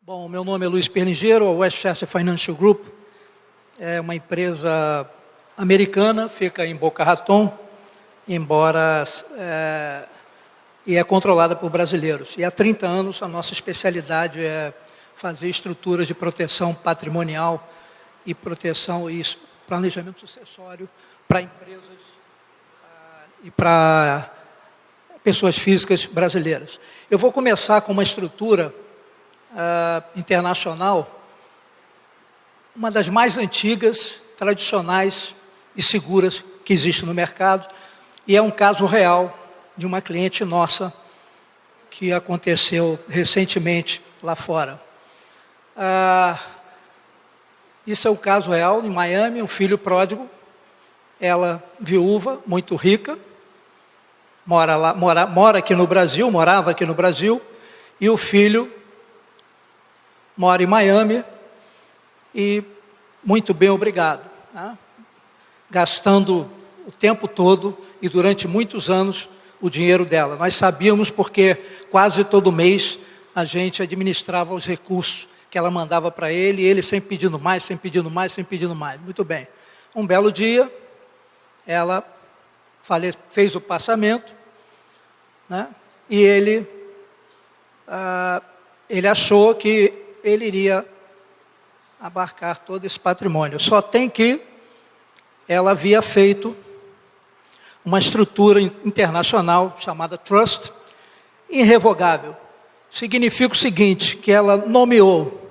Bom, meu nome é Luiz Perlingeiro, a Westchester Financial Group é uma empresa americana, fica em Boca Raton, embora e é controlada por brasileiros. E há 30 anos a nossa especialidade é fazer estruturas de proteção patrimonial e proteção e planejamento sucessório para empresas e para pessoas físicas brasileiras. Eu vou começar com uma estrutura internacional, uma das mais antigas, tradicionais e seguras que existe no mercado, e é um caso real de uma cliente nossa que aconteceu recentemente lá fora. Isso é um caso real em Miami, um filho pródigo, ela viúva, muito rica, morava aqui no Brasil, e o filho mora em Miami e muito bem, obrigado, né? Gastando o tempo todo e durante muitos anos o dinheiro dela. Nós sabíamos porque quase todo mês a gente administrava os recursos que ela mandava para ele, e ele sempre pedindo mais, sempre pedindo mais, sempre pedindo mais. Muito bem. Um belo dia, ela fez o passamento, né? E ele achou que ele iria abarcar todo esse patrimônio. Só tem que ela havia feito uma estrutura internacional chamada Trust, irrevogável. Significa o seguinte, que ela nomeou,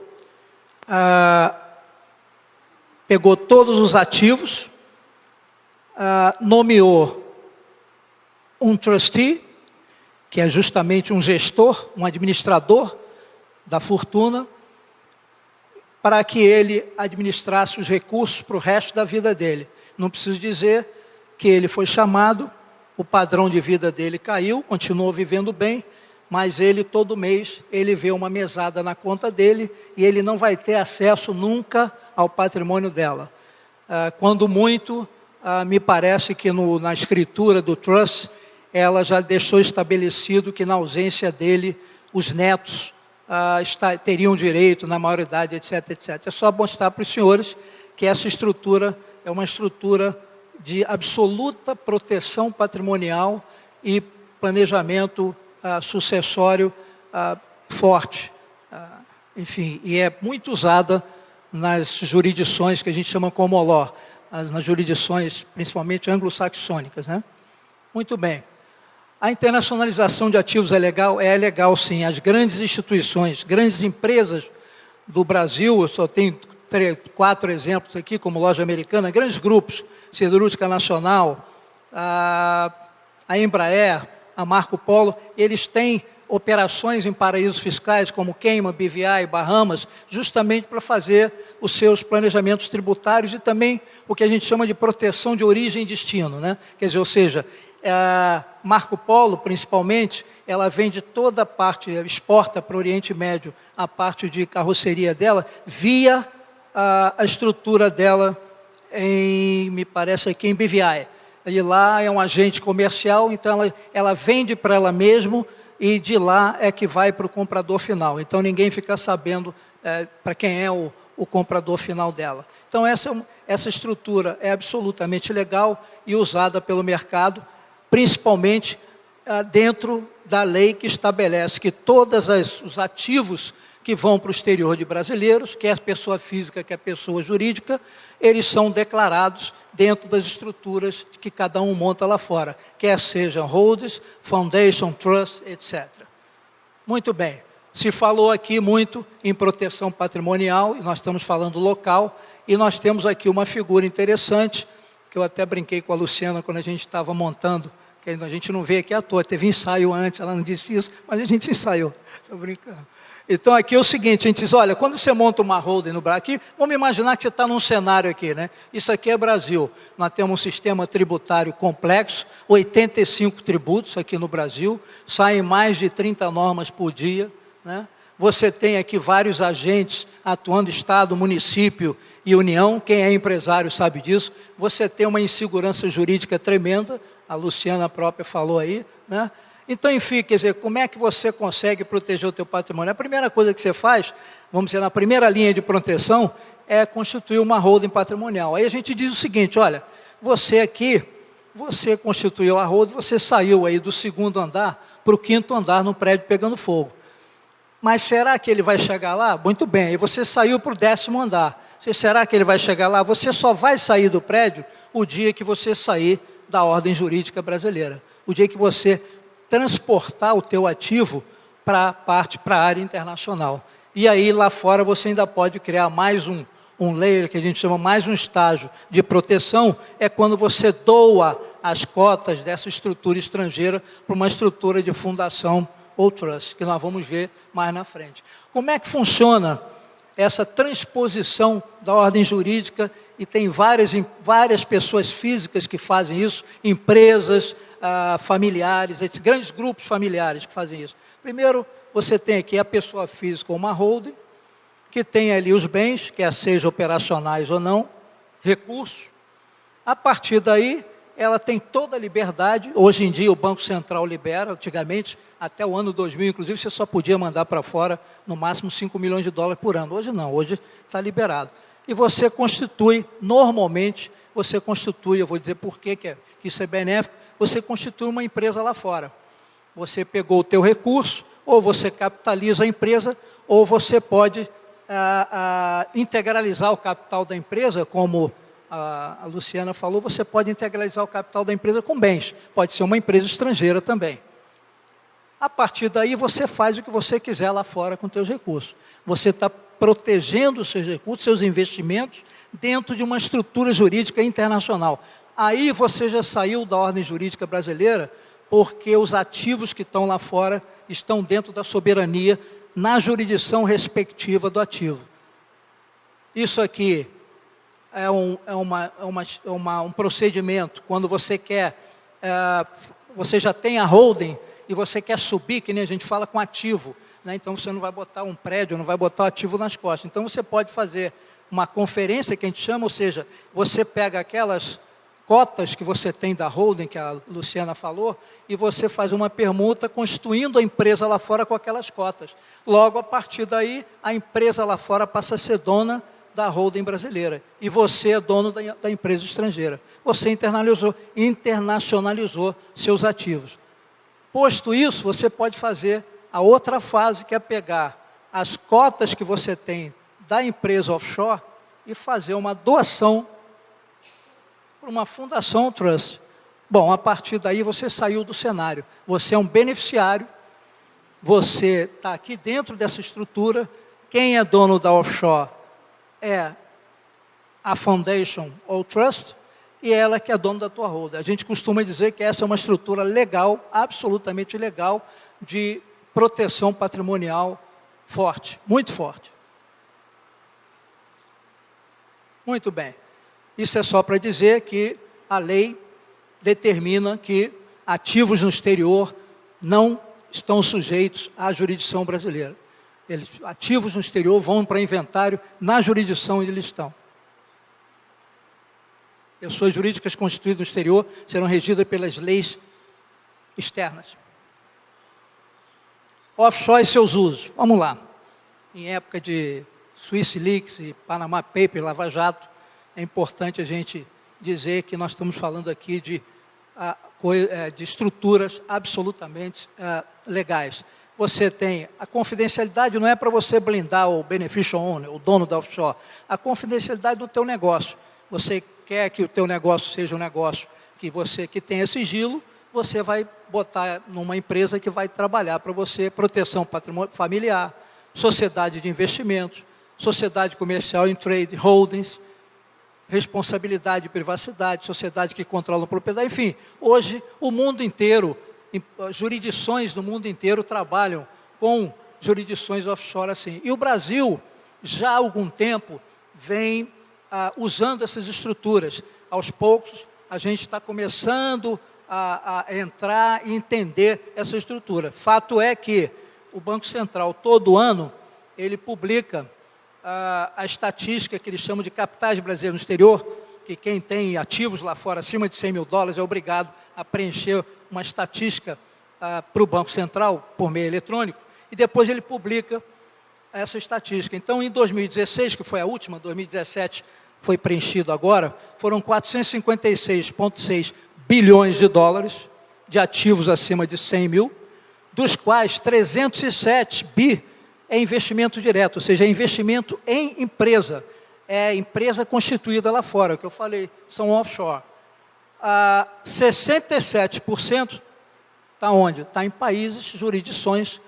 pegou todos os ativos, nomeou um trustee, que é justamente um gestor, um administrador da fortuna, para que ele administrasse os recursos para o resto da vida dele. Não preciso dizer que ele foi chamado, o padrão de vida dele caiu, continuou vivendo bem, mas ele todo mês, ele vê uma mesada na conta dele e ele não vai ter acesso nunca ao patrimônio dela. Quando muito, me parece que na escritura do trust, ela já deixou estabelecido que na ausência dele, os netos teriam direito na maioridade, etc, etc. É só mostrar para os senhores que essa estrutura é uma estrutura de absoluta proteção patrimonial e planejamento sucessório forte. Enfim, e é muito usada nas jurisdições que a gente chama como law, nas jurisdições principalmente anglo-saxônicas, né? Muito bem. A internacionalização de ativos é legal? É legal, sim. As grandes instituições, grandes empresas do Brasil, eu só tenho 4 exemplos aqui, como Loja Americana, grandes grupos, Siderúrgica Nacional, a Embraer, a Marco Polo, eles têm operações em paraísos fiscais, como Cayman, BVI, Bahamas, justamente para fazer os seus planejamentos tributários e também o que a gente chama de proteção de origem e destino, né? Quer dizer, ou seja, Marco Polo, principalmente, ela vende toda a parte, exporta para o Oriente Médio a parte de carroceria dela, via a estrutura dela, me parece aqui em BVI. E lá é um agente comercial, então ela vende para ela mesma e de lá é que vai para o comprador final. Então ninguém fica sabendo para quem é o comprador final dela. Então essa estrutura é absolutamente legal e usada pelo mercado, principalmente dentro da lei que estabelece que todos os ativos que vão para o exterior de brasileiros, quer pessoa física, quer pessoa jurídica, eles são declarados dentro das estruturas que cada um monta lá fora, quer sejam holdings, foundation, trust, etc. Muito bem. Se falou aqui muito em proteção patrimonial, e nós estamos falando local, e nós temos aqui uma figura interessante, que eu até brinquei com a Luciana quando a gente estava montando, que a gente não veio aqui à toa, teve ensaio antes, ela não disse isso, mas a gente ensaiou, estou brincando. Então aqui é o seguinte, a gente diz, olha, quando você monta uma holding no Brasil, aqui, vamos imaginar que você está num cenário aqui, né? Isso aqui é Brasil, nós temos um sistema tributário complexo, 85 tributos aqui no Brasil, saem mais de 30 normas por dia, né? Você tem aqui vários agentes atuando, Estado, município e União, quem é empresário sabe disso, você tem uma insegurança jurídica tremenda, a Luciana própria falou aí, né? Então, enfim, quer dizer, como é que você consegue proteger o teu patrimônio? A primeira coisa que você faz, vamos dizer, na primeira linha de proteção, é constituir uma holding patrimonial. Aí a gente diz o seguinte, olha, você aqui, você constituiu a holding, você saiu aí do 2º andar para o 5º andar no prédio pegando fogo. Mas será que ele vai chegar lá? Muito bem, aí você saiu para o 10º andar. Será que ele vai chegar lá? Você só vai sair do prédio o dia que você sair da ordem jurídica brasileira. O dia que você transportar o teu ativo para a área internacional. E aí lá fora você ainda pode criar mais um layer, que a gente chama mais um estágio de proteção, é quando você doa as cotas dessa estrutura estrangeira para uma estrutura de fundação ou trust, que nós vamos ver mais na frente. Como é que funciona essa transposição da ordem jurídica? E tem várias pessoas físicas que fazem isso, empresas, familiares, esses grandes grupos familiares que fazem isso. Primeiro, você tem aqui a pessoa física, uma holding, que tem ali os bens, quer seja operacionais ou não, recursos. A partir daí, ela tem toda a liberdade. Hoje em dia, o Banco Central libera, antigamente, até o ano 2000, inclusive, você só podia mandar para fora, no máximo, 5 milhões de dólares por ano. Hoje não, hoje está liberado. E você constitui, normalmente, eu vou dizer por que isso é benéfico, você constitui uma empresa lá fora. Você pegou o teu recurso, ou você capitaliza a empresa, ou você pode integralizar o capital da empresa, como a Luciana falou, você pode integralizar o capital da empresa com bens. Pode ser uma empresa estrangeira também. A partir daí, você faz o que você quiser lá fora com os seus recursos. Você está protegendo os seus recursos, seus investimentos, dentro de uma estrutura jurídica internacional. Aí você já saiu da ordem jurídica brasileira, porque os ativos que estão lá fora estão dentro da soberania, na jurisdição respectiva do ativo. Isso aqui é um procedimento, quando você quer, você já tem a holding, e você quer subir, que nem a gente fala, com ativo, né? Então você não vai botar um prédio, não vai botar o ativo nas costas. Então você pode fazer uma conferência, que a gente chama, ou seja, você pega aquelas cotas que você tem da holding, que a Luciana falou, e você faz uma permuta constituindo a empresa lá fora com aquelas cotas. Logo, a partir daí, a empresa lá fora passa a ser dona da holding brasileira. E você é dono da empresa estrangeira. Você internacionalizou seus ativos. Posto isso, você pode fazer a outra fase, que é pegar as cotas que você tem da empresa offshore e fazer uma doação para uma fundação trust. Bom, a partir daí você saiu do cenário. Você é um beneficiário, você está aqui dentro dessa estrutura. Quem é dono da offshore é a foundation ou trust, e ela que é dona da tua holding. A gente costuma dizer que essa é uma estrutura legal, absolutamente legal, de proteção patrimonial forte, muito forte. Muito bem. Isso é só para dizer que a lei determina que ativos no exterior não estão sujeitos à jurisdição brasileira. Ativos no exterior vão para inventário na jurisdição onde eles estão. Pessoas jurídicas constituídas no exterior serão regidas pelas leis externas. Offshore e seus usos. Vamos lá. Em época de Swiss Leaks e Panama Papers, Lava Jato, é importante a gente dizer que nós estamos falando aqui de estruturas absolutamente legais. Você tem a confidencialidade, não é para você blindar o beneficial owner, o dono da offshore. A confidencialidade do teu negócio. Você quer que o teu negócio seja um negócio que tenha sigilo, você vai botar numa empresa que vai trabalhar para você proteção patrimônio familiar, sociedade de investimentos, sociedade comercial em trade, holdings, responsabilidade e privacidade, sociedade que controla a propriedade, enfim. Hoje, o mundo inteiro, jurisdições do mundo inteiro trabalham com jurisdições offshore assim. E o Brasil, já há algum tempo, vem usando essas estruturas. Aos poucos, a gente está começando a entrar e entender essa estrutura. Fato é que o Banco Central, todo ano, ele publica a estatística que eles chamam de capitais brasileiros no exterior, que quem tem ativos lá fora acima de 100 mil dólares é obrigado a preencher uma estatística para o Banco Central por meio eletrônico, e depois ele publica essa estatística. Então, em 2016, que foi a última, 2017 foi preenchido agora, foram 456,6 bilhões de dólares de ativos acima de 100 mil, dos quais 307 bi é investimento direto, ou seja, é investimento em empresa, é empresa constituída lá fora, que eu falei, são offshore. 67% está onde? Está em países, jurisdições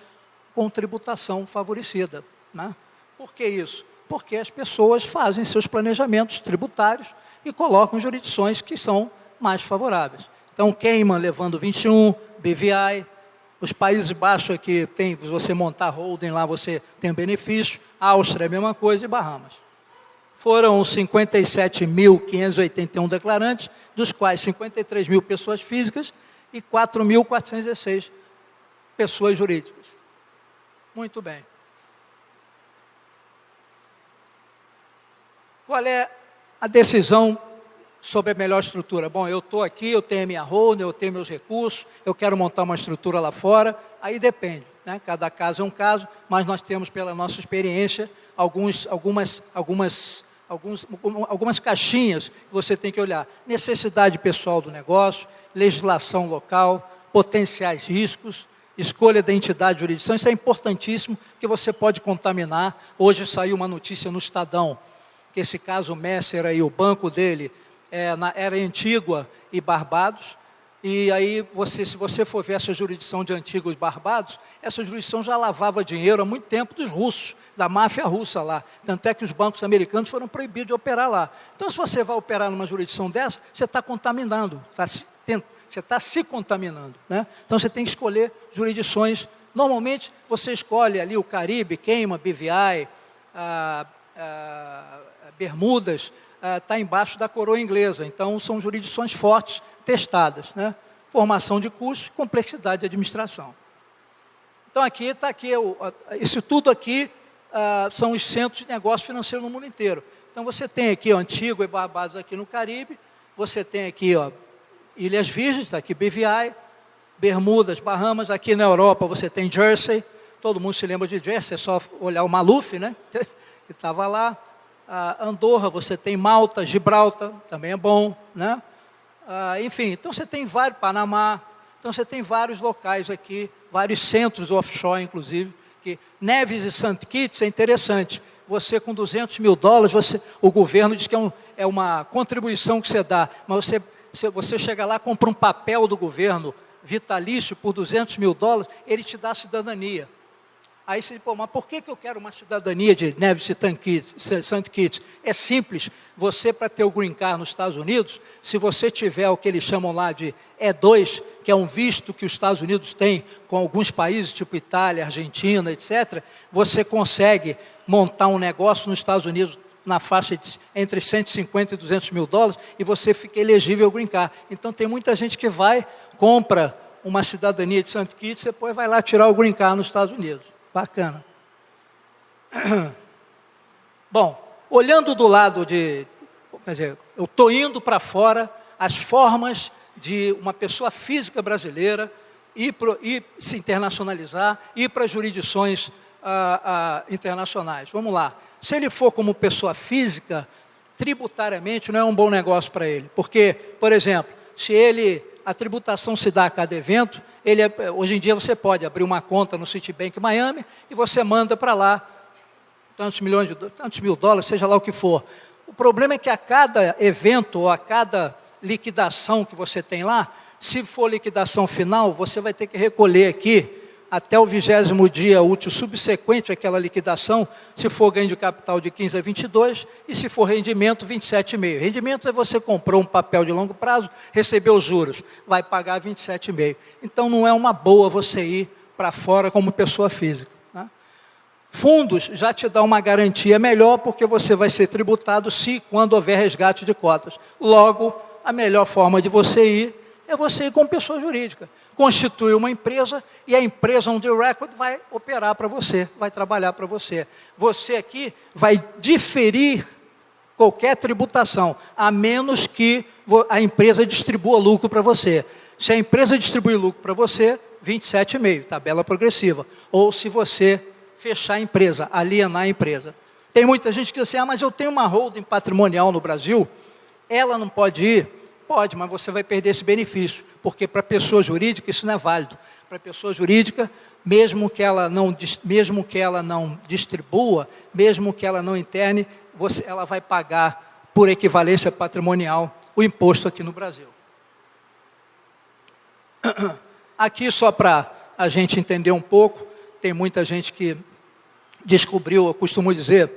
com tributação favorecida. Né? Por que isso? Porque as pessoas fazem seus planejamentos tributários e colocam jurisdições que são mais favoráveis. Então, Cayman levando 21, BVI, os Países Baixos aqui, se você montar holding lá, você tem benefício, Áustria é a mesma coisa e Bahamas. Foram 57.581 declarantes, dos quais 53 mil pessoas físicas e 4.416 pessoas jurídicas. Muito bem. Qual é a decisão sobre a melhor estrutura? Bom, eu estou aqui, eu tenho a minha holding, eu tenho meus recursos, eu quero montar uma estrutura lá fora, aí depende, né? Cada caso é um caso, mas nós temos, pela nossa experiência, algumas caixinhas que você tem que olhar. Necessidade pessoal do negócio, legislação local, potenciais riscos, escolha da entidade de jurisdição, isso é importantíssimo, que você pode contaminar. Hoje saiu uma notícia no Estadão, que esse caso Messer aí, o banco dele, era Antígua e Barbados, e aí, se você for ver essa jurisdição de Antígua e Barbados, essa jurisdição já lavava dinheiro há muito tempo dos russos, da máfia russa lá. Tanto é que os bancos americanos foram proibidos de operar lá. Então, se você vai operar numa jurisdição dessa, você está contaminando, você está se contaminando. Né? Então, você tem que escolher jurisdições. Normalmente, você escolhe ali o Caribe, Cayman, BVI, Bermudas, está embaixo da coroa inglesa. Então, são jurisdições fortes, testadas. Né? Formação de custos, complexidade de administração. Então, aqui está isso tudo aqui são os centros de negócio financeiro no mundo inteiro. Então, você tem aqui Antígua e Barbados aqui no Caribe, você tem aqui Ilhas Virgens, está aqui BVI, Bermudas, Bahamas, aqui na Europa você tem Jersey, todo mundo se lembra de Jersey, é só olhar o Maluf, né? Que estava lá. Andorra, você tem Malta, Gibraltar, também é bom, né? Enfim, então você tem vários, Panamá, então você tem vários locais aqui, vários centros offshore, inclusive, que Nevis e St. Kitts é interessante, você com 200 mil dólares, o governo diz que é uma contribuição que você dá, mas você chega lá, compra um papel do governo vitalício por 200 mil dólares, ele te dá cidadania. Aí você diz, mas por que eu quero uma cidadania de Nevis e St. Kitts? É simples, você para ter o Green Card nos Estados Unidos, se você tiver o que eles chamam lá de E2, que é um visto que os Estados Unidos têm com alguns países, tipo Itália, Argentina, etc., você consegue montar um negócio nos Estados Unidos na faixa entre 150 e 200 mil dólares e você fica elegível ao Green Card. Então tem muita gente que compra uma cidadania de St. Kitts, depois vai lá tirar o Green Card nos Estados Unidos. Bacana. Bom, olhando do lado quer dizer, eu estou indo para fora as formas de uma pessoa física brasileira ir se internacionalizar, ir para jurisdições internacionais. Vamos lá. Se ele for como pessoa física, tributariamente não é um bom negócio para ele. Porque, por exemplo, a tributação se dá a cada evento, hoje em dia você pode abrir uma conta no Citibank Miami e você manda para lá tantos mil dólares, seja lá o que for. O problema é que a cada evento ou a cada liquidação que você tem lá, se for liquidação final, você vai ter que recolher aqui até o 20º dia útil subsequente àquela liquidação, se for ganho de capital de 15 a 22, e se for rendimento, 27,5. Rendimento é você comprou um papel de longo prazo, recebeu os juros, vai pagar 27,5. Então não é uma boa você ir para fora como pessoa física. Né? Fundos já te dá uma garantia melhor, porque você vai ser tributado quando houver resgate de cotas. Logo, a melhor forma de você ir é você ir como pessoa jurídica. Constitui uma empresa e a empresa on the record vai operar para você, vai trabalhar para você. Você aqui vai diferir qualquer tributação, a menos que a empresa distribua lucro para você. Se a empresa distribuir lucro para você, 27,5%, tabela progressiva. Ou se você fechar a empresa, alienar a empresa. Tem muita gente que diz assim, mas eu tenho uma holding patrimonial no Brasil, ela não pode ir? Pode, mas você vai perder esse benefício, porque para pessoa jurídica isso não é válido. Para pessoa jurídica, mesmo que ela não distribua, mesmo que ela não interne, ela vai pagar por equivalência patrimonial o imposto aqui no Brasil. Aqui, só para a gente entender um pouco, tem muita gente que descobriu, eu costumo dizer,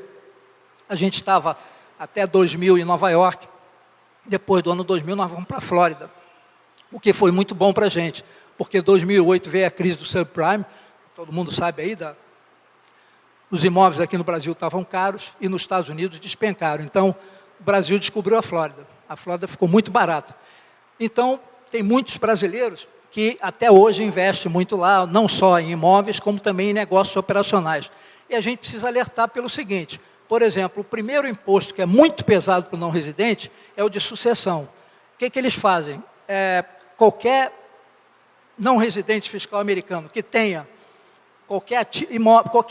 a gente estava até 2000 em Nova York, depois do ano 2000 nós vamos para a Flórida, o que foi muito bom para a gente, porque em 2008 veio a crise do subprime, todo mundo sabe aí, os imóveis aqui no Brasil estavam caros e nos Estados Unidos despencaram, então o Brasil descobriu a Flórida ficou muito barata. Então, tem muitos brasileiros que até hoje investem muito lá, não só em imóveis, como também em negócios operacionais. E a gente precisa alertar pelo seguinte, por exemplo, o primeiro imposto que é muito pesado para o não residente é o de sucessão. O que eles fazem? Qualquer não residente fiscal americano que tenha qualquer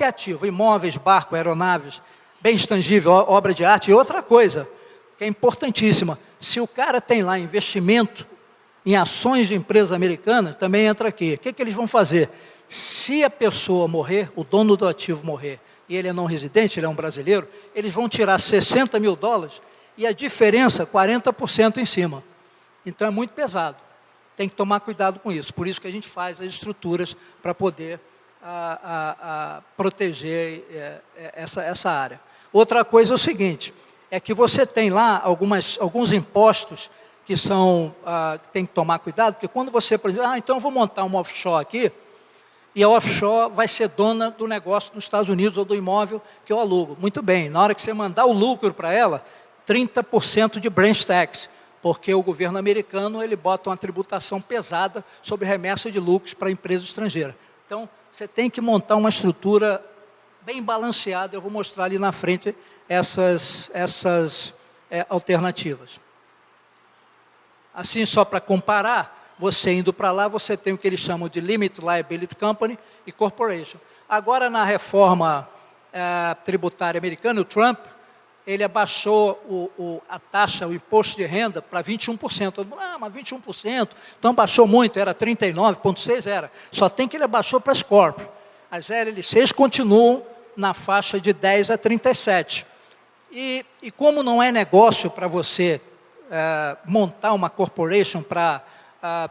ativo, imóveis, barco, aeronaves, bens tangíveis, obra de arte, e outra coisa, que é importantíssima, se o cara tem lá investimento em ações de empresa americana, também entra aqui. O que eles vão fazer? Se a pessoa morrer, o dono do ativo morrer, e ele é não residente, ele é um brasileiro, eles vão tirar $60 mil e a diferença, 40% em cima. Então é muito pesado. Tem que tomar cuidado com isso. Por isso que a gente faz as estruturas para poder proteger essa área. Outra coisa é o seguinte, é que você tem lá alguns impostos que tem que tomar cuidado, porque quando você, por exemplo, então eu vou montar uma offshore aqui, e a offshore vai ser dona do negócio nos Estados Unidos ou do imóvel que eu alugo. Muito bem, na hora que você mandar o lucro para ela, 30% de branch tax, porque o governo americano ele bota uma tributação pesada sobre remessa de lucros para a empresa estrangeira. Então, você tem que montar uma estrutura bem balanceada, eu vou mostrar ali na frente essas alternativas. Assim, só para comparar, você indo para lá, você tem o que eles chamam de Limited Liability Company e Corporation. Agora, na reforma tributária americana, o Trump, ele abaixou a taxa, o imposto de renda para 21%. Todo mundo, mas 21%, então baixou muito, era 39,6%, era. Só tem que ele abaixou para as corp. As LLCs continuam na faixa de 10% a 37%. E como não é negócio para você montar uma corporation para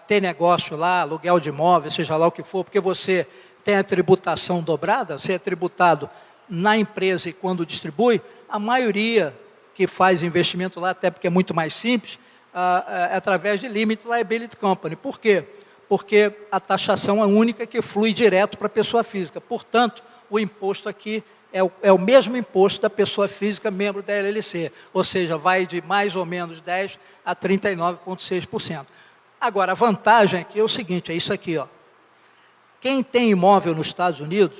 ter negócio lá, aluguel de imóveis, seja lá o que for, porque você tem a tributação dobrada, você é tributado na empresa e quando distribui, a maioria que faz investimento lá, até porque é muito mais simples, é através de Limited Liability Company. Por quê? Porque a taxação é única que flui direto para a pessoa física. Portanto, o imposto aqui é o mesmo imposto da pessoa física membro da LLC, ou seja, vai de mais ou menos 10% a 39,6%. Agora, a vantagem aqui é o seguinte, é isso aqui, ó. Quem tem imóvel nos Estados Unidos,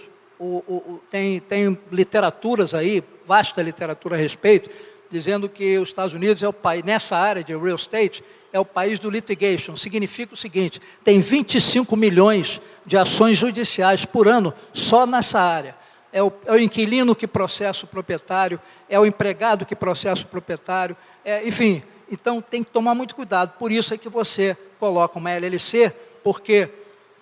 tem literaturas aí, vasta literatura a respeito, dizendo que os Estados Unidos é o país, nessa área de real estate, é o país do litigation. Significa o seguinte, tem 25 milhões de ações judiciais por ano só nessa área. É o inquilino que processa o proprietário, é o empregado que processa o proprietário, enfim, então tem que tomar muito cuidado. Por isso é que você coloca uma LLC, porque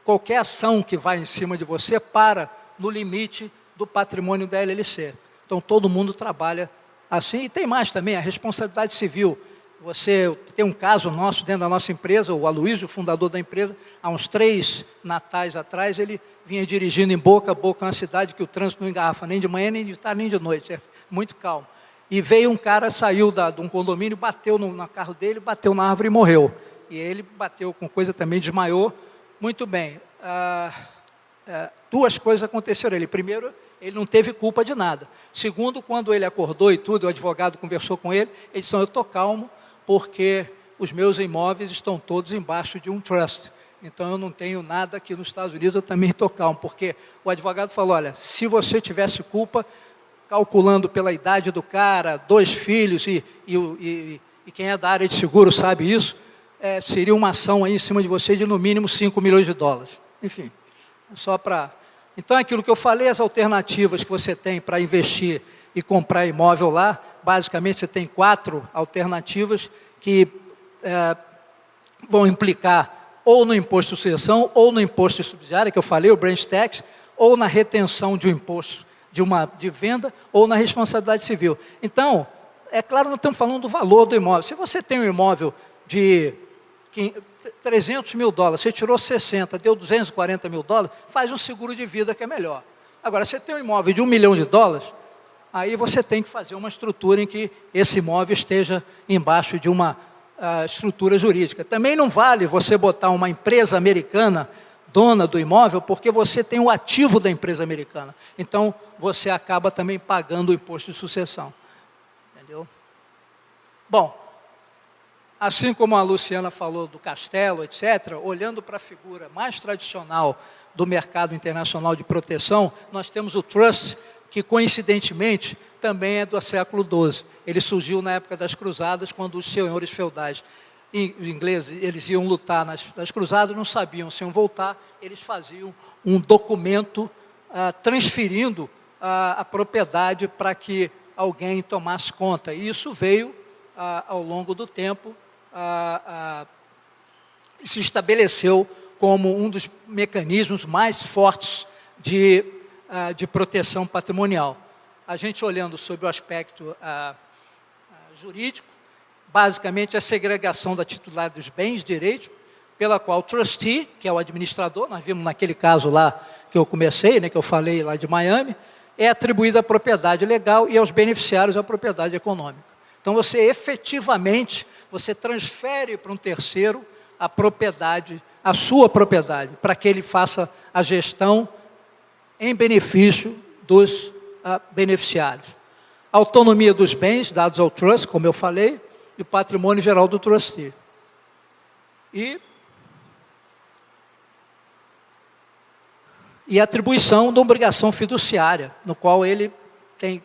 qualquer ação que vai em cima de você para no limite do patrimônio da LLC. Então todo mundo trabalha assim, e tem mais também, a responsabilidade civil. Você tem um caso nosso dentro da nossa empresa, o Aloysio, o fundador da empresa, há uns 3 natais atrás, ele vinha dirigindo em Boca a Boca, uma cidade que o trânsito não engarrafa nem de manhã, nem de tarde, nem de noite, é muito calmo. E veio um cara, saiu de um condomínio, bateu no carro dele, bateu na árvore e morreu. E ele bateu com coisa também, desmaiou. Muito bem, 2 coisas aconteceram. Primeiro, ele não teve culpa de nada. Segundo, quando ele acordou e tudo, o advogado conversou com ele, ele disse, eu estou calmo, porque os meus imóveis estão todos embaixo de um trust. Então, eu não tenho nada aqui nos Estados Unidos, eu também estou calmo, porque o advogado falou, olha, se você tivesse culpa, calculando pela idade do cara, 2 filhos, e quem é da área de seguro sabe isso, seria uma ação aí em cima de você de no mínimo $5 milhões. enfim, só para... Então, aquilo que eu falei, as alternativas que você tem para investir e comprar imóvel lá, basicamente você tem 4 alternativas que vão implicar ou no imposto de sucessão, ou no imposto de subsidiária, que eu falei, o branch tax, ou na retenção de um imposto de venda, ou na responsabilidade civil. Então, é claro, nós estamos falando do valor do imóvel. Se você tem um imóvel de 300 mil dólares, você tirou 60, deu 240 mil dólares, faz um seguro de vida que é melhor. Agora, você tem um imóvel de $1 milhão, aí você tem que fazer uma estrutura em que esse imóvel esteja embaixo de uma estrutura jurídica. Também não vale você botar uma empresa americana dona do imóvel, porque você tem o ativo da empresa americana. Então, você acaba também pagando o imposto de sucessão. Entendeu? Bom, assim como a Luciana falou do castelo, etc., olhando para a figura mais tradicional do mercado internacional de proteção, nós temos o trust, que coincidentemente também é do século XII. Ele surgiu na época das cruzadas, quando os senhores feudais ingleses, eles iam lutar nas cruzadas, não sabiam se iam voltar, eles faziam um documento transferindo a propriedade para que alguém tomasse conta. E isso veio, ao longo do tempo, se estabeleceu como um dos mecanismos mais fortes de proteção patrimonial. A gente olhando sobre o aspecto jurídico, basicamente a segregação da titularidade dos bens, direitos, pela qual o trustee, que é o administrador, nós vimos naquele caso lá que eu comecei, que eu falei lá de Miami, é atribuída a propriedade legal e aos beneficiários a propriedade econômica. Então você efetivamente, você transfere para um terceiro a propriedade, a sua propriedade, para que ele faça a gestão em benefício dos beneficiários. A autonomia dos bens dados ao trust, como eu falei, e o patrimônio geral do trustee. E a atribuição da obrigação fiduciária, no qual ele tem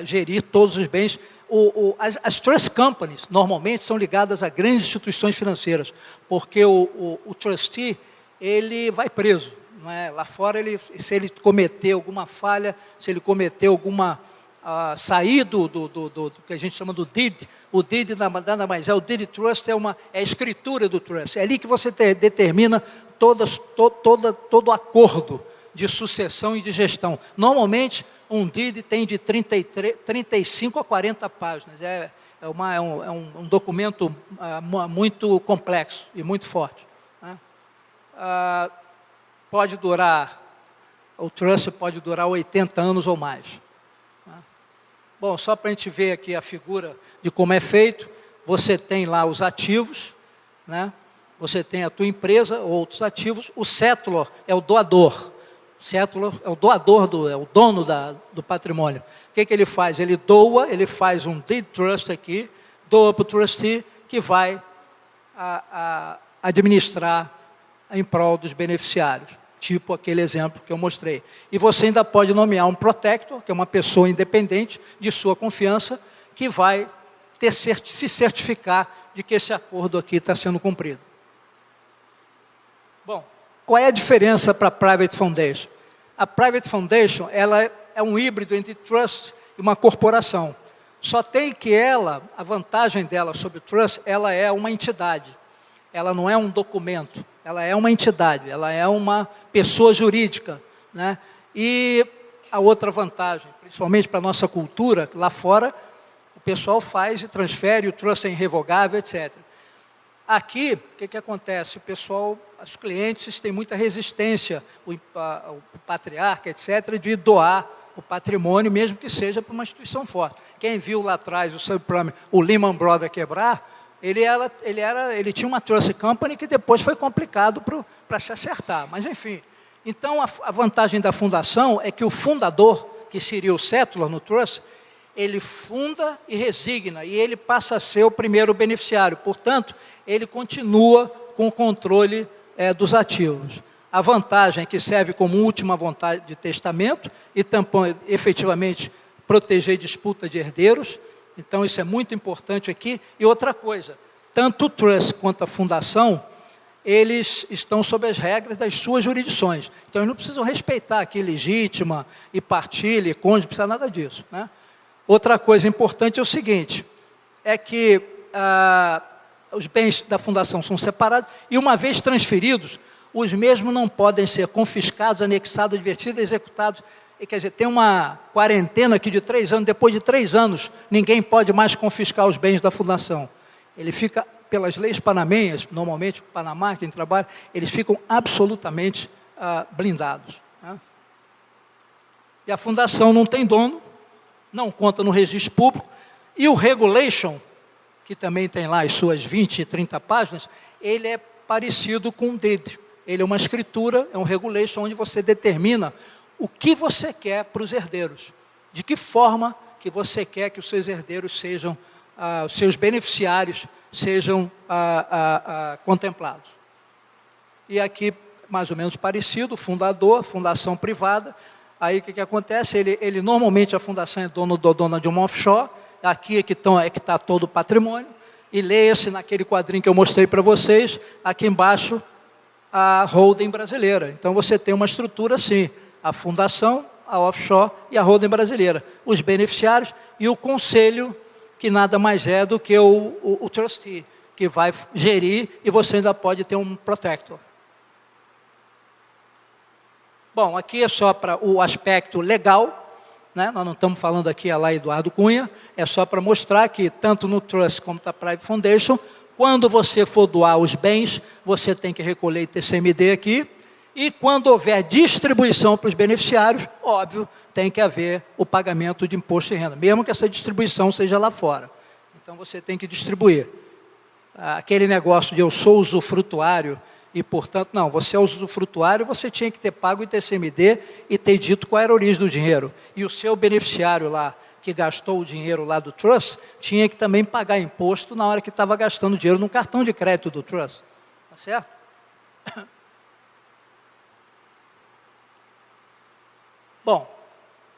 gerir todos os bens. As trust companies, normalmente, são ligadas a grandes instituições financeiras, porque o trustee, ele vai preso. Não é? Lá fora, se ele cometer alguma falha, se ele cometer alguma... sair do que a gente chama do deed, o deed nada mais é, o deed trust é a escritura do trust, é ali que você determina todo o acordo de sucessão e de gestão. Normalmente, um deed tem de 35 a 40 páginas, é um documento muito complexo e muito forte. Né? O trust pode durar 80 anos ou mais. Bom, só para a gente ver aqui a figura de como é feito, você tem lá os ativos, né? Você tem a tua empresa, outros ativos, o settlor é o doador. O settlor é o doador, é o dono do patrimônio. O que ele faz? Ele doa, ele faz um deed trust aqui, doa para o trustee, que vai administrar em prol dos beneficiários. Tipo aquele exemplo que eu mostrei. E você ainda pode nomear um protector, que é uma pessoa independente de sua confiança, que vai se certificar de que esse acordo aqui está sendo cumprido. Bom, qual é a diferença para a Private Foundation? A Private Foundation, ela é um híbrido entre trust e uma corporação. Só tem que a vantagem dela sobre o trust, ela é uma entidade. Ela não é um documento. Ela é uma entidade, ela é uma pessoa jurídica. Né? E a outra vantagem, principalmente para a nossa cultura, lá fora, o pessoal faz e transfere, o trust é irrevogável, etc. Aqui, o que acontece? O pessoal, os clientes têm muita resistência, o patriarca, etc., de doar o patrimônio, mesmo que seja para uma instituição forte. Quem viu lá atrás o subprime, o Lehman Brothers quebrar, ele tinha uma trust company que depois foi complicado para se acertar, mas enfim. Então, a vantagem da fundação é que o fundador, que seria o settlor no trust, ele funda e resigna, e ele passa a ser o primeiro beneficiário. Portanto, ele continua com o controle dos ativos. A vantagem é que serve como última vontade de testamento e tampão, efetivamente, proteger disputa de herdeiros. Então, isso é muito importante aqui. E outra coisa, tanto o trust quanto a fundação, eles estão sob as regras das suas jurisdições. Então, eles não precisam respeitar aqui legítima e partilha, e cônjuge, não precisa nada disso, né? Outra coisa importante é o seguinte, é que os bens da fundação são separados e, uma vez transferidos, os mesmos não podem ser confiscados, anexados, advertidos, executados. E, quer dizer, tem uma quarentena aqui de 3 anos, depois de 3 anos, ninguém pode mais confiscar os bens da fundação. Ele fica, pelas leis panamenhas, normalmente, Panamá, quem trabalha, eles ficam absolutamente blindados, né? E a fundação não tem dono, não conta no registro público, e o regulation, que também tem lá as suas 20 e 30 páginas, ele é parecido com um deed. Ele é uma escritura, é um regulation, onde você determina o que você quer para os herdeiros, de que forma que você quer que os seus herdeiros sejam, os seus beneficiários sejam contemplados. E aqui, mais ou menos parecido, fundador, fundação privada. Aí o que acontece? Ele normalmente, a fundação é dona de uma offshore, aqui é que está todo o patrimônio, e leia-se naquele quadrinho que eu mostrei para vocês, aqui embaixo, a holding brasileira. Então você tem uma estrutura assim, a fundação, a offshore e a holding brasileira, os beneficiários e o conselho, que nada mais é do que o trustee, que vai gerir, e você ainda pode ter um protector. Bom, aqui é só para o aspecto legal, né? Nós não estamos falando aqui lá Eduardo Cunha, é só para mostrar que tanto no Trust como na Private Foundation, quando você for doar os bens, você tem que recolher TCMD aqui, e quando houver distribuição para os beneficiários, óbvio, tem que haver o pagamento de imposto de renda, mesmo que essa distribuição seja lá fora. Então você tem que distribuir. Aquele negócio de eu sou usufrutuário, e, portanto, não, você é usufrutuário, você tinha que ter pago o ITCMD e ter dito qual era a origem do dinheiro. E o seu beneficiário lá, que gastou o dinheiro lá do Trust, tinha que também pagar imposto na hora que estava gastando dinheiro no cartão de crédito do Trust. Tá certo? Bom,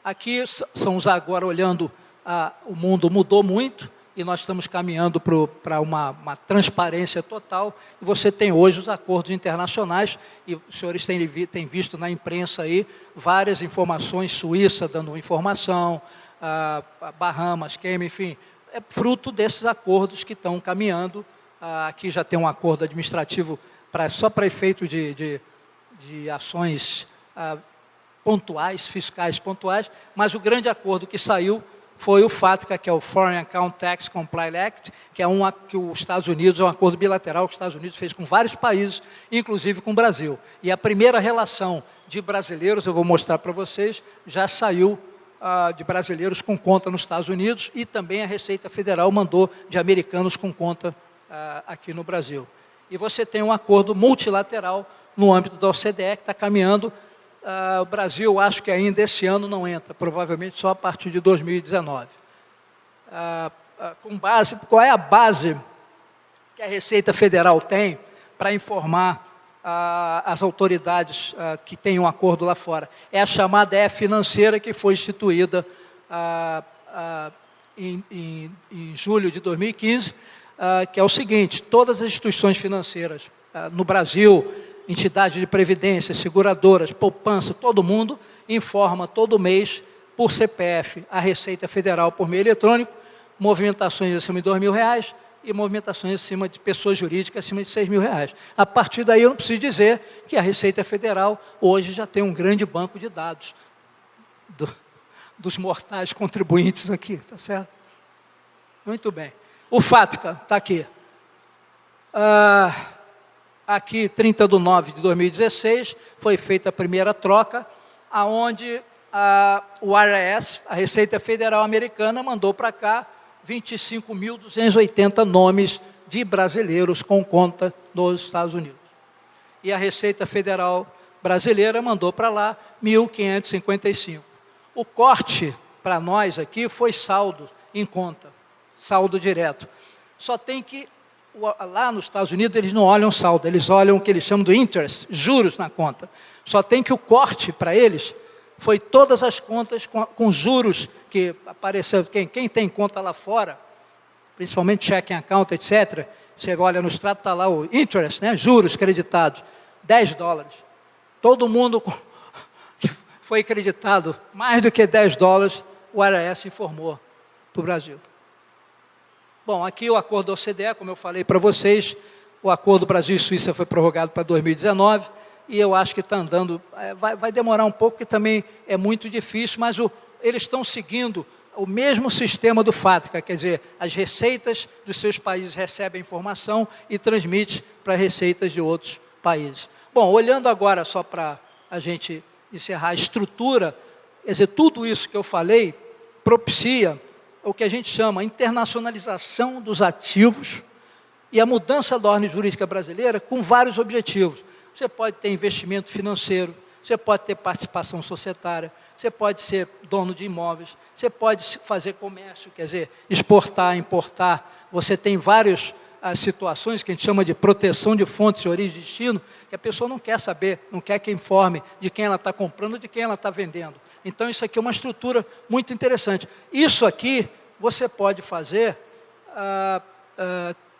aqui são agora olhando, o mundo mudou muito, e nós estamos caminhando para uma transparência total, e você tem hoje os acordos internacionais, e os senhores têm visto na imprensa aí várias informações, Suíça dando informação, Bahamas, Cayman, enfim, é fruto desses acordos que estão caminhando. Aqui já tem um acordo administrativo só para efeito de ações pontuais, fiscais pontuais, mas o grande acordo que saiu foi o FATCA, que é o Foreign Account Tax Compliance Act, que é que os Estados Unidos, é um acordo bilateral que os Estados Unidos fez com vários países, inclusive com o Brasil. E a primeira relação de brasileiros, eu vou mostrar para vocês, já saiu de brasileiros com conta nos Estados Unidos, e também a Receita Federal mandou de americanos com conta aqui no Brasil. E você tem um acordo multilateral no âmbito da OCDE, que está caminhando. O Brasil, acho que ainda esse ano não entra, provavelmente só a partir de 2019. Qual é a base que a Receita Federal tem para informar as autoridades que têm um acordo lá fora? É a chamada E-Financeira, que foi instituída em julho de 2015, que é o seguinte: todas as instituições financeiras no Brasil, entidades de previdência, seguradoras, poupança, todo mundo informa todo mês por CPF a Receita Federal por meio eletrônico, movimentações acima de R$2.000 e movimentações acima de pessoas jurídicas acima de R$6.000. A partir daí eu não preciso dizer que a Receita Federal hoje já tem um grande banco de dados dos mortais contribuintes aqui, tá certo? Muito bem. O FATCA está aqui. Aqui, 30/9/2016, foi feita a primeira troca, aonde o IRS, a Receita Federal Americana, mandou para cá 25.280 nomes de brasileiros com conta nos Estados Unidos. E a Receita Federal Brasileira mandou para lá 1.555. O corte para nós aqui foi saldo em conta, saldo direto. Só tem que... Lá nos Estados Unidos eles não olham saldo, eles olham o que eles chamam de interest, juros na conta. Só tem que o corte para eles foi todas as contas com juros que apareceram. Quem tem conta lá fora, principalmente checking account, etc., Você olha no extrato, está lá o interest, né? Juros creditados, $10. Todo mundo que foi creditado mais do que $10, o IRS informou para o Brasil. Bom, aqui o acordo da OCDE, como eu falei para vocês, o acordo Brasil e Suíça foi prorrogado para 2019, e eu acho que está andando, vai demorar um pouco, porque também é muito difícil, mas eles estão seguindo o mesmo sistema do FATCA, quer dizer, as receitas dos seus países recebem informação e transmitem para receitas de outros países. Bom, olhando agora só para a gente encerrar a estrutura, quer dizer, tudo isso que eu falei propicia o que a gente chama internacionalização dos ativos e a mudança da ordem jurídica brasileira com vários objetivos. Você pode ter investimento financeiro, você pode ter participação societária, você pode ser dono de imóveis, você pode fazer comércio, quer dizer, exportar, importar. Você tem várias situações que a gente chama de proteção de fontes de origem e destino, que a pessoa não quer saber, não quer que informe de quem ela está comprando ou de quem ela está vendendo. Então, isso aqui é uma estrutura muito interessante. Isso aqui você pode fazer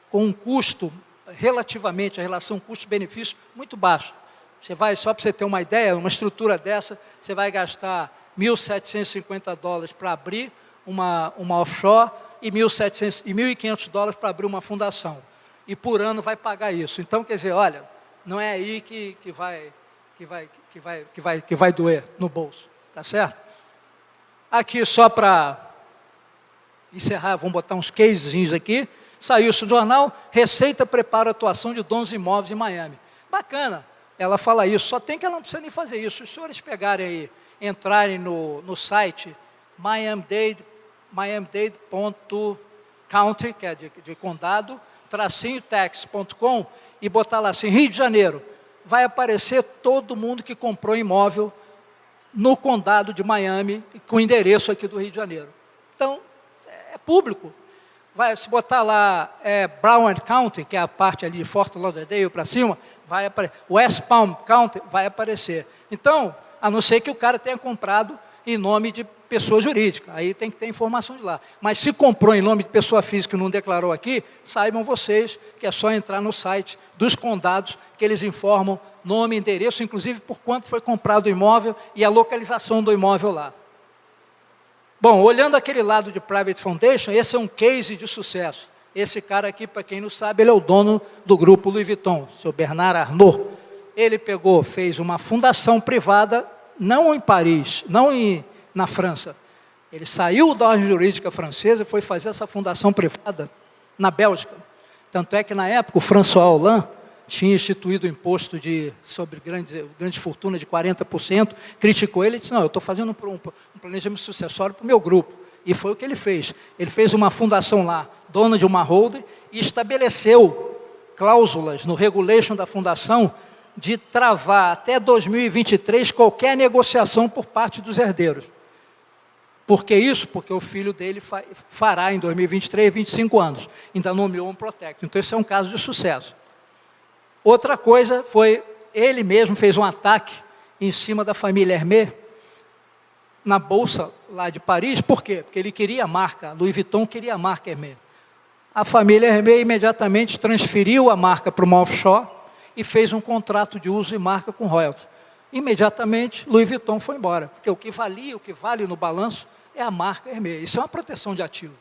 com um custo, relativamente, a relação custo-benefício, muito baixo. Você vai, só para você ter uma ideia, uma estrutura dessa, você vai gastar $1.750 para abrir uma offshore e $1.500 para abrir uma fundação. E por ano vai pagar isso. Então, quer dizer, olha, não é aí que vai doer no bolso. Tá certo? Aqui, só para encerrar, vamos botar uns casezinhos aqui. Saiu isso no jornal, Receita prepara a atuação de donos de imóveis em Miami. Bacana, ela fala isso, só tem que ela não precisa nem fazer isso. Se os senhores pegarem aí, entrarem no site miami-dade.country, que é de condado, tax.com, e botar lá assim, Rio de Janeiro, vai aparecer todo mundo que comprou imóvel no condado de Miami, com endereço aqui do Rio de Janeiro. Então, é público. Vai, se botar lá Broward County, que é a parte ali de Fort Lauderdale para cima, vai aparecer. West Palm County vai aparecer. Então, a não ser que o cara tenha comprado em nome de pessoa jurídica, aí tem que ter informação de lá. Mas se comprou em nome de pessoa física e não declarou aqui, saibam vocês que é só entrar no site dos condados, que eles informam nome, endereço, inclusive por quanto foi comprado o imóvel e a localização do imóvel lá. Bom, olhando aquele lado de Private Foundation, esse é um case de sucesso. Esse cara aqui, para quem não sabe, ele é o dono do grupo Louis Vuitton, o seu Bernard Arnault. Ele fez uma fundação privada, não em Paris, na França. Ele saiu da ordem jurídica francesa e foi fazer essa fundação privada na Bélgica. Tanto é que, na época, o François Hollande tinha instituído o imposto sobre grandes fortunas de 40%, criticou ele e disse, não, eu estou fazendo um planejamento sucessório para o meu grupo. E foi o que ele fez. Ele fez uma fundação lá, dona de uma holding, e estabeleceu cláusulas no regulation da fundação de travar até 2023 qualquer negociação por parte dos herdeiros. Por que isso? Porque o filho dele fará em 2023 25 anos. Ainda nomeou um protector. Então, esse é um caso de sucesso. Outra coisa foi, ele mesmo fez um ataque em cima da família Hermès, na bolsa lá de Paris. Por quê? Porque ele queria a marca, Louis Vuitton queria a marca Hermès. A família Hermès imediatamente transferiu a marca para uma offshore e fez um contrato de uso de marca com royalties. Imediatamente, Louis Vuitton foi embora, porque o que vale no balanço é a marca Hermès. Isso é uma proteção de ativo,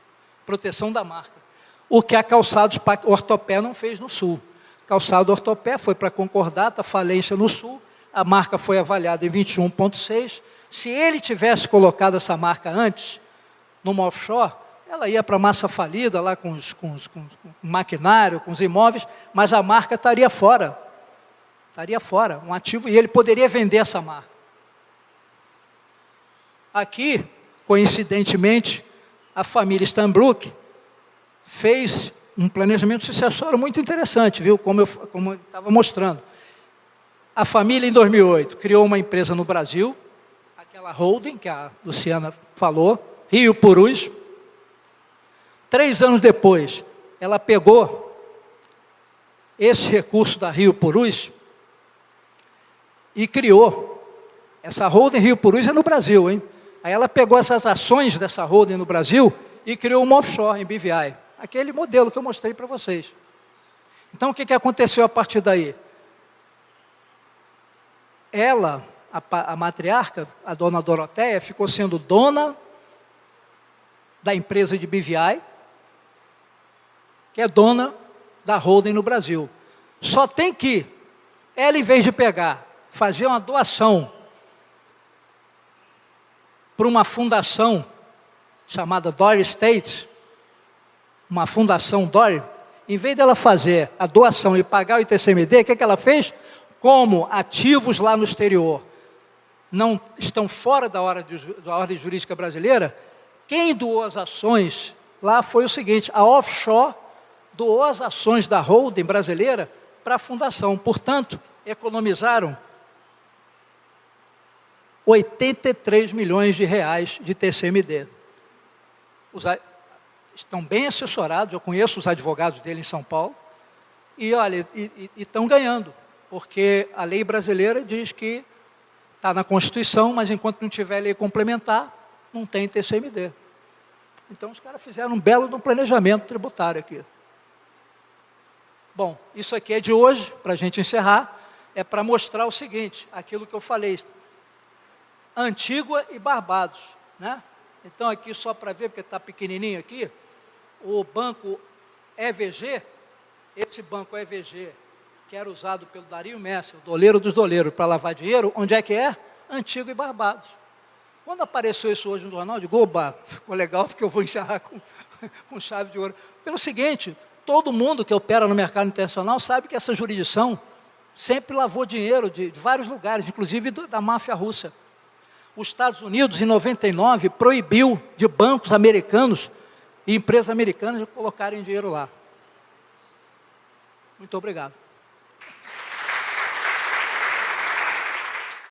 proteção da marca. O que a Calçados Ortopé não fez no Sul. Calçado Ortopé foi para concordata, falência no Sul, a marca foi avaliada em 21,6. Se ele tivesse colocado essa marca antes, numa offshore, ela ia para massa falida, lá com maquinário, com os imóveis, mas a marca estaria fora. Estaria fora, um ativo, e ele poderia vender essa marca. Aqui, coincidentemente, a família Stanbrook fez um planejamento sucessório muito interessante, viu? Como eu estava mostrando. A família, em 2008, criou uma empresa no Brasil, aquela holding que a Luciana falou, Rio Purus. 3 anos depois, ela pegou esse recurso da Rio Purus e criou. Essa holding Rio Purus é no Brasil, hein? Aí ela pegou essas ações dessa holding no Brasil e criou uma offshore em BVI. Aquele modelo que eu mostrei para vocês. Então, o que aconteceu a partir daí? Ela, a matriarca, a dona Doroteia, ficou sendo dona da empresa de BVI, que é dona da holding no Brasil. Só tem que, ela, em vez de pegar, fazer uma doação para uma fundação chamada Dory Estate, uma fundação Dory, em vez dela fazer a doação e pagar o ITCMD, o que ela fez? Como ativos lá no exterior não estão fora da ordem jurídica brasileira, quem doou as ações lá foi o seguinte: a offshore doou as ações da holding brasileira para a fundação. Portanto, economizaram 83 milhões de reais de TCMD. Estão bem assessorados, eu conheço os advogados dele em São Paulo, e olha, estão ganhando, porque a lei brasileira diz que está na Constituição, mas enquanto não tiver lei complementar, não tem TCMD. Então os caras fizeram um belo planejamento tributário aqui. Bom, isso aqui é de hoje, para a gente encerrar, é para mostrar o seguinte, aquilo que eu falei, Antígua e Barbados, né? Então aqui só para ver, porque está pequenininho aqui, o banco EVG, esse banco EVG, que era usado pelo Dario Messer, o doleiro dos doleiros, para lavar dinheiro, onde é que é? Antígua e Barbados. Quando apareceu isso hoje no jornal, eu digo, oba, ficou legal, porque eu vou encerrar com chave de ouro. Pelo seguinte, todo mundo que opera no mercado internacional sabe que essa jurisdição sempre lavou dinheiro de vários lugares, inclusive da máfia russa. Os Estados Unidos, em 99, proibiu de bancos americanos e empresas americanas de colocarem dinheiro lá. Muito obrigado.